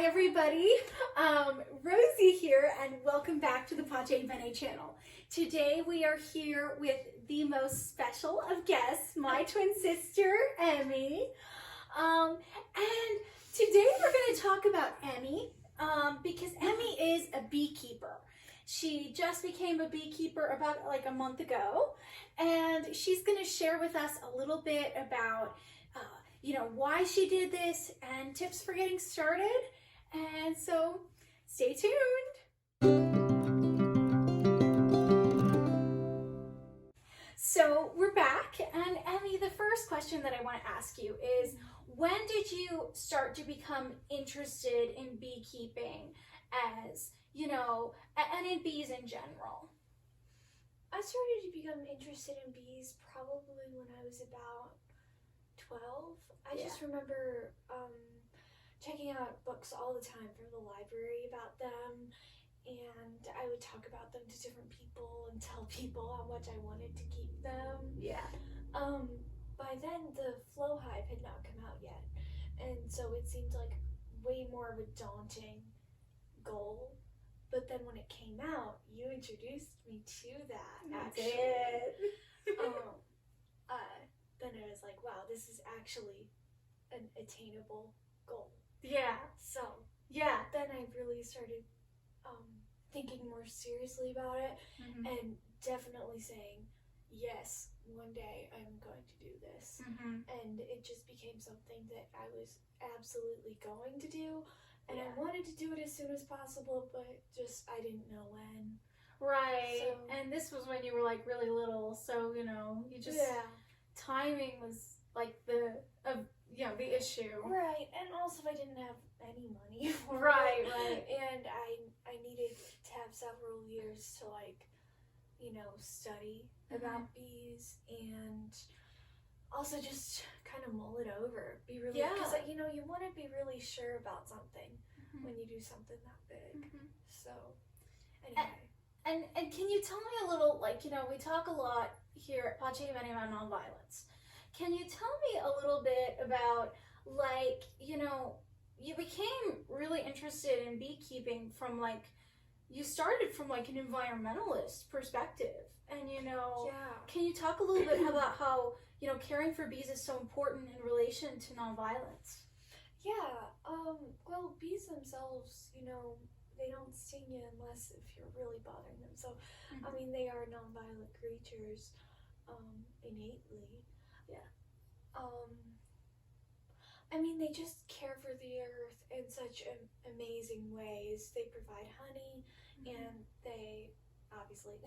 Hi everybody, Rosie here and welcome back to the Pache Bene channel. Today we are here with the most special of guests, my twin sister, Emmy. And today we're going to talk about Emmy because Emmy is a beekeeper. She just became a beekeeper about like a month ago, and she's going to share with us a little bit about why she did this and tips for getting started. And so stay tuned. So we're back, and Emmy, the first question that I want to ask you is, when did you start to become interested in beekeeping as, and in bees in general? I started to become interested in bees probably when I was about 12. I just remember checking out books all the time from the library about them, and I would talk about them to different people and tell people how much I wanted to keep them. Yeah. By then the Flow Hive had not come out yet, and so it seemed like way more of a daunting goal. But then when it came out, you introduced me to that. Then I was like, wow, this is actually an attainable goal. Yeah. So Yeah. then I really started thinking more seriously about it, and definitely saying, yes, one day I'm going to do this. And it just became something that I was absolutely going to do, and I wanted to do it as soon as possible, but just I didn't know when. Right. So, and this was when you were like really little, so you just timing was like the issue. Right, and also I didn't have any money for it. Right. And I needed to have several years to study about bees, and also just kind of mull it over. Be really, because you want to be really sure about something when you do something that big. So anyway. And can you tell me a little, we talk a lot here at Pache Bene about nonviolence. Can you tell me a little bit about, you became really interested in beekeeping from, you started from, an environmentalist perspective. And, can you talk a little bit about how, caring for bees is so important in relation to nonviolence? Yeah, well, bees themselves, they don't sting you unless if you're really bothering them. So, I mean, they are nonviolent creatures, innately. Yeah. I mean, they just care for the earth in such amazing ways. They provide honey, and they, obviously,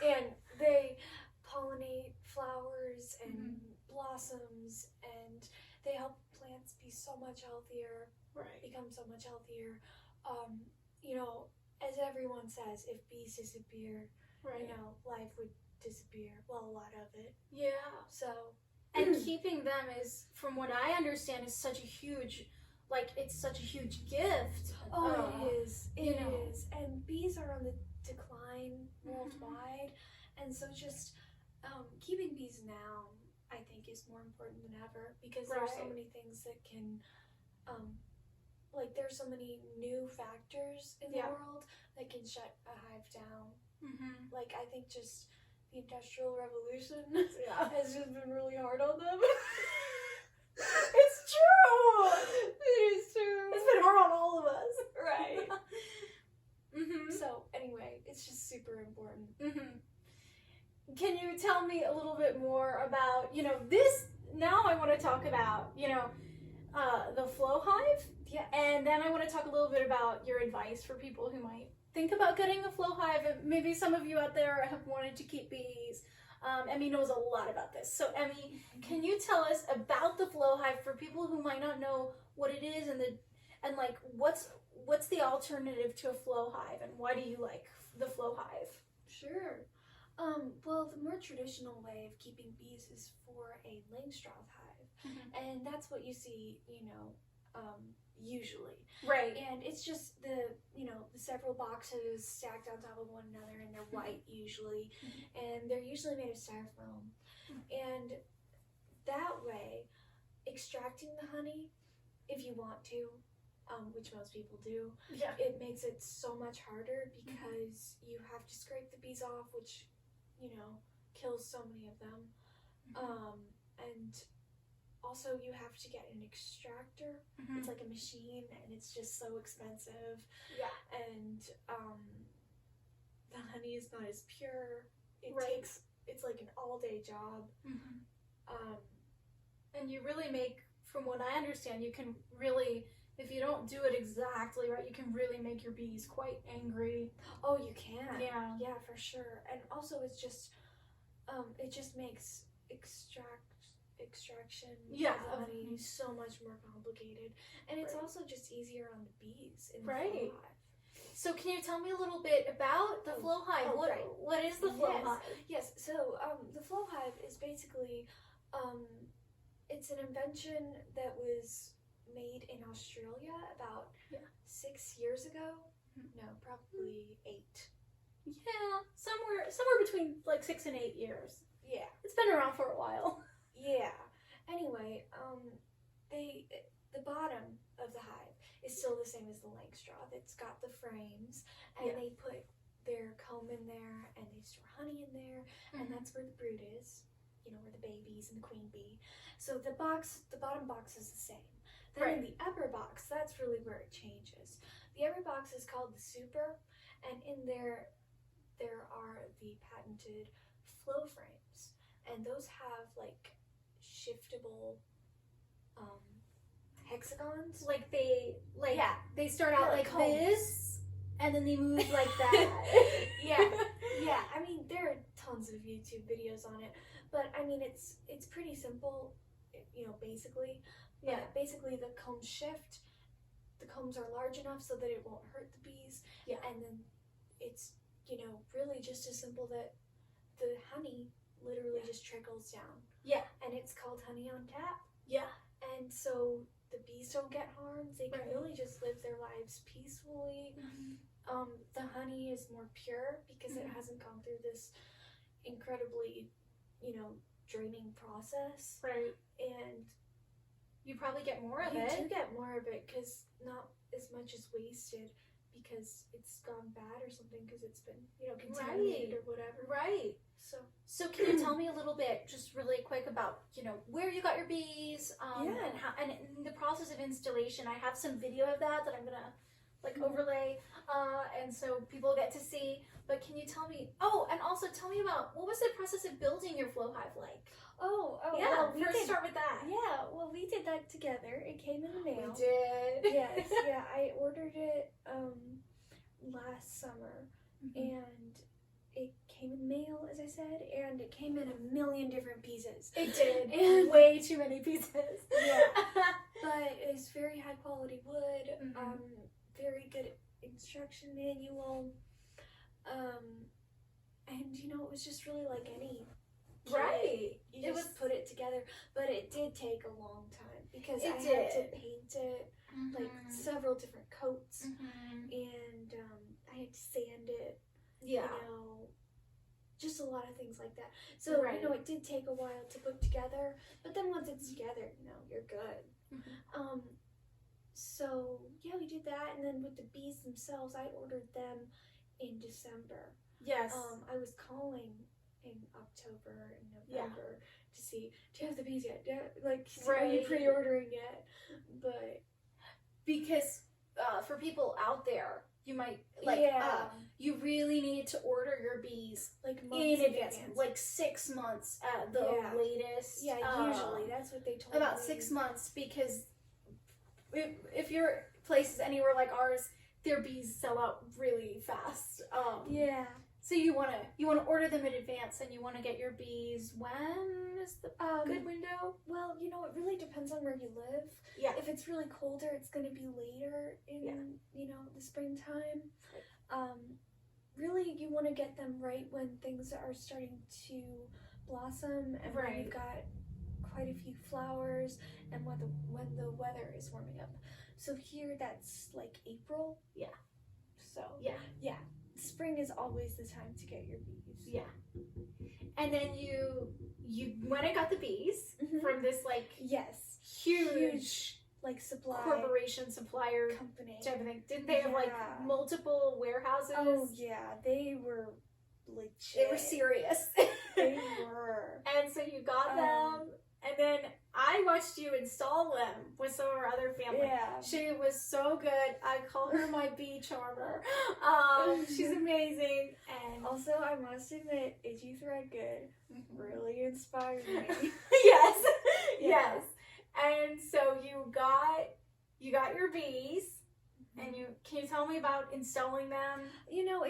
and they pollinate flowers and blossoms, and they help plants be so much healthier, become so much healthier. As everyone says, if bees disappear, life would disappear. Well, a lot of it. Yeah. So. And keeping them is, from what I understand, is such a huge, it's such a huge gift. Oh, it is. It is. And bees are on the decline worldwide. And so just keeping bees now, I think, is more important than ever, because there's so many things that can, there's so many new factors in the world that can shut a hive down. I think just the Industrial Revolution has just been really hard on them. It's true! It is true. It's been hard on all of us. Right. So, anyway, it's just super important. Can you tell me a little bit more about, this, now I want to talk about, the Flow Hive? Yeah. And then I want to talk a little bit about your advice for people who might think about getting a Flow Hive. Maybe some of you out there have wanted to keep bees. Emmy knows a lot about this. So Emmy, can you tell us about the Flow Hive for people who might not know what it is and what's the alternative to a Flow Hive, and why do you like the Flow Hive? Sure. Well, the more traditional way of keeping bees is for a Langstroth hive, and that's what you see, usually. Right. And it's just the several boxes stacked on top of one another, and they're white usually, and they're usually made of styrofoam. And that way, extracting the honey, if you want to, which most people do, Yeah. it makes it so much harder because you have to scrape the bees off, which, kills so many of them. And also you have to get an extractor. It's like a machine, and it's just so expensive. Yeah. And the honey is not as pure. It's like an all-day job. And you really make, from what I understand, you can really, if you don't do it exactly right, you can really make your bees quite angry. Oh, you can. Yeah, for sure. And also it's just it just makes extraction of honey so much more complicated, and it's also just easier on the bees in the Flow Hive. So can you tell me a little bit about the Flow Hive? What is the Flow Hive? Yes, so the Flow Hive is basically, it's an invention that was made in Australia about 6 years ago. No, probably 8. Yeah, somewhere between like 6 and 8 years. Yeah. It's been around for a while. Yeah. Anyway, the bottom of the hive is still the same as the Langstroth. It's got the frames, and they put their comb in there, and they store honey in there, and that's where the brood is. Where the babies and the queen bee. So the bottom box is the same. Then in the upper box, that's really where it changes. The upper box is called the super, and in there are the patented flow frames, and those have like shiftable hexagons. Like they start out like combs. this, and then they move like that. Yeah. I mean, there are tons of YouTube videos on it, but I mean, it's pretty simple, basically. Yeah. Basically, the combs shift. The combs are large enough so that it won't hurt the bees. Yeah. And then it's, really just as simple that the honey literally just trickles down. Yeah. And it's called honey on tap. Yeah. And so the bees don't get harmed. They can really just live their lives peacefully. The honey is more pure because it hasn't gone through this incredibly, draining process. Right. And you probably get more of you it. do get more of it because not as much is wasted because it's gone bad or something because it's been, contaminated or whatever. Right. So can you tell me a little bit, just really quick, about where you got your bees, and how, and in the process of installation? I have some video of that I'm gonna overlay, and so people get to see. But can you tell me? Oh, and also tell me about what was the process of building your Flow Hive like? Oh, yeah. Well, start with that. Yeah. Well, we did that together. It came in the mail. We did. Yes. Yeah. I ordered it last summer, and it came in the mail, as I said, and it came in a million different pieces. It did. And way too many pieces. Yeah. But it's very high quality wood. Very good instruction manual. And it was just really like any kit. Right. You just put it together, but it did take a long time because I had to paint it like several different coats, and I had to sand it. Yeah. Just a lot of things like that. So it did take a while to put together, but then once it's together, you're good. So yeah, we did that, and then with the bees themselves, I ordered them in December. Yes. I was calling in October and November to see, do you have the bees yet? Are you pre-ordering yet? But because for people out there, you might you really need to order your bees months in advance, 6 months at the latest. Yeah, usually that's what they told me. About 6 months, because if your place is anywhere like ours, their bees sell out really fast. So you wanna order them in advance, and you want to get your bees. When is the good window? Well, it really depends on where you live. Yeah. If it's really colder, it's going to be later in the springtime. Really, you want to get them right when things are starting to blossom, and when you've got quite a few flowers, and when the weather is warming up. So here, that's like April. Yeah. So yeah. Spring is always the time to get your bees. Yeah. And then you went and got the bees from this huge like supply corporation supplier company. type of thing. Didn't they have like Yeah. multiple warehouses? Oh yeah, they were legit. They were serious. They were. And so you got them, and then I watched you install them with some of our other family. Yeah. She was so good. I call her my bee charmer. She's amazing. And Also, I must admit, Itchy Thread Good really inspired me. yes, Yeah. yes. And so you got your bees, and can you tell me about installing them? You know,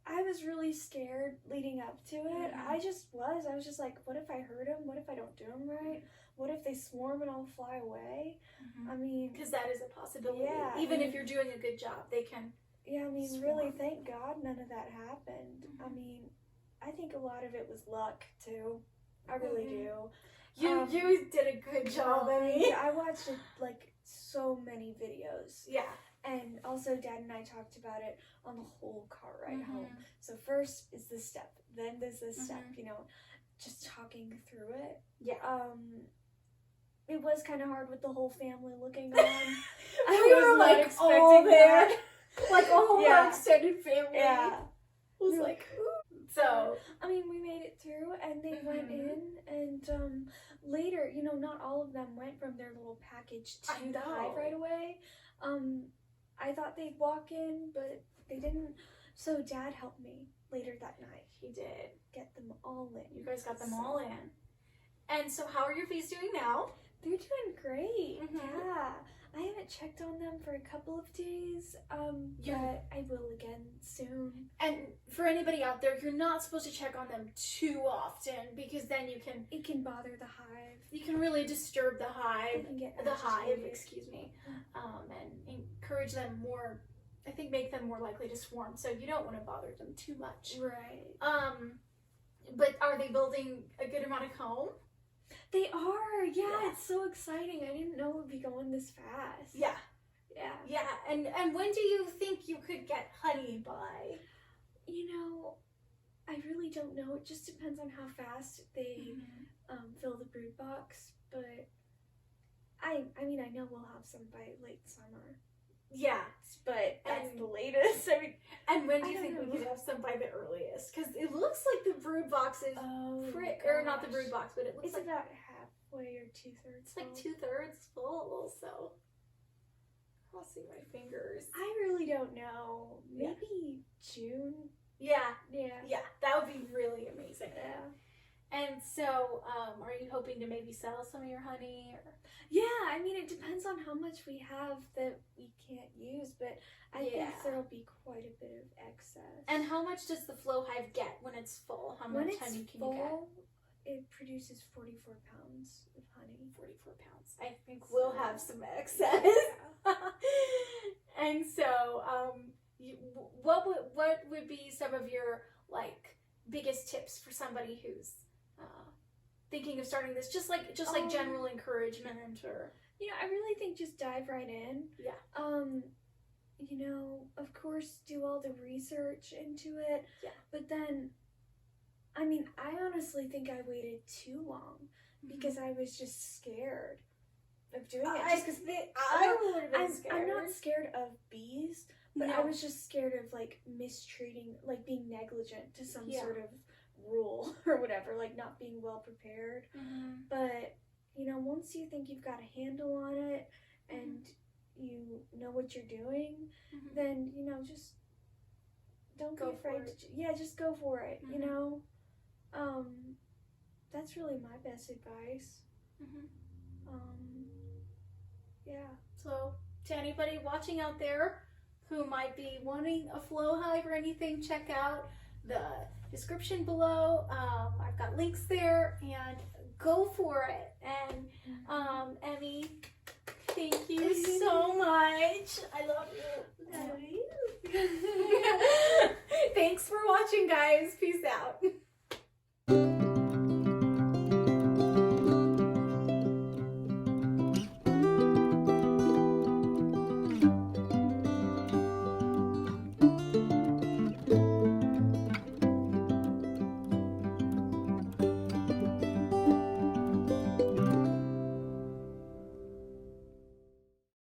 I was really scared leading up to it. I was just like, what if I hurt them? What if I don't do them right? What if they swarm and all fly away? I mean, Because that is a possibility. Yeah, Even if you're doing a good job, they can. yeah, I mean, swarm. really, thank God none of that happened. I mean, I think a lot of it was luck too. I really do. You did a good job, Emmy. I watched like so many videos. Yeah. And also, Dad and I talked about it on the whole car ride home. So first is this step, then there's this step. You know, just talking through it. Yeah. It was kind of hard with the whole family looking on. We were like all there, like a whole Yeah. extended family. Yeah. It was like, ooh. So I mean, we made it through, and they went in, and later, you know, not all of them went from their little package to the hive right away. I thought they'd walk in, but they didn't. So Dad helped me later that night. He did. Get them all in. You guys got them all in. And so how are your bees doing now? They're doing great. Mhm. Yeah. I haven't checked on them for a couple of days, but I will again soon. And for anybody out there, you're not supposed to check on them too often, because then It can bother the hive. you can really disturb the hive. It can get The hive, agitated. excuse me, and encourage them more. I think make them more likely to swarm. So you don't want to bother them too much. Right. But are they building a good amount of comb? They are. Yeah, Yeah. it's so exciting. I didn't know it would be going this fast. Yeah, Yeah. yeah. And when do you think you could get honey by? You know, I really don't know. It just depends on how fast they fill the brood box. But I mean, I know we'll have some by late summer. Yeah. But that's And- the latest. I mean, And when do I you don't think we know. could have some by the earliest? Because it looks like the brood box is or not the brood box, but it looks It's like about halfway or 2/3. it's like 2/3 full. So crossing my fingers. I really don't know. Yeah. Maybe June. Yeah, Yeah. yeah, that would be really amazing. Yeah. And so, are you hoping to maybe sell some of your honey? Or? Yeah, I mean, it depends on how much we have that we can't use, but I Yeah. think there'll be quite a bit of excess. And how much does the Flow Hive get when it's full? How when much it's honey can full, you get? it produces 44 pounds of honey. 44 pounds. I think we'll have some excess. And so, what would be some of your like biggest tips for somebody who's thinking of starting this? Just like general encouragement, or You know, I really think just dive right in. Yeah. You know, of course, do all the research into it. Yeah. But then, I mean, I honestly think I waited too long because I was just scared of doing it. Just because I would have been I'm scared. not scared of bees, but I No. was just scared of like mistreating, like being negligent to some Yeah. sort of rule or whatever, like not being well prepared. But you know, once you think you've got a handle on it and you know what you're doing, then you know, just don't Go be for afraid. it. Just go for it. You Mhm. know, that's really my best advice. Yeah. So, to anybody watching out there who might be wanting a Flow Hive or anything, check out the description below. I've got links there, and go for it. And Emmy, thank you so much. I love you. Thanks for watching, guys. Peace out.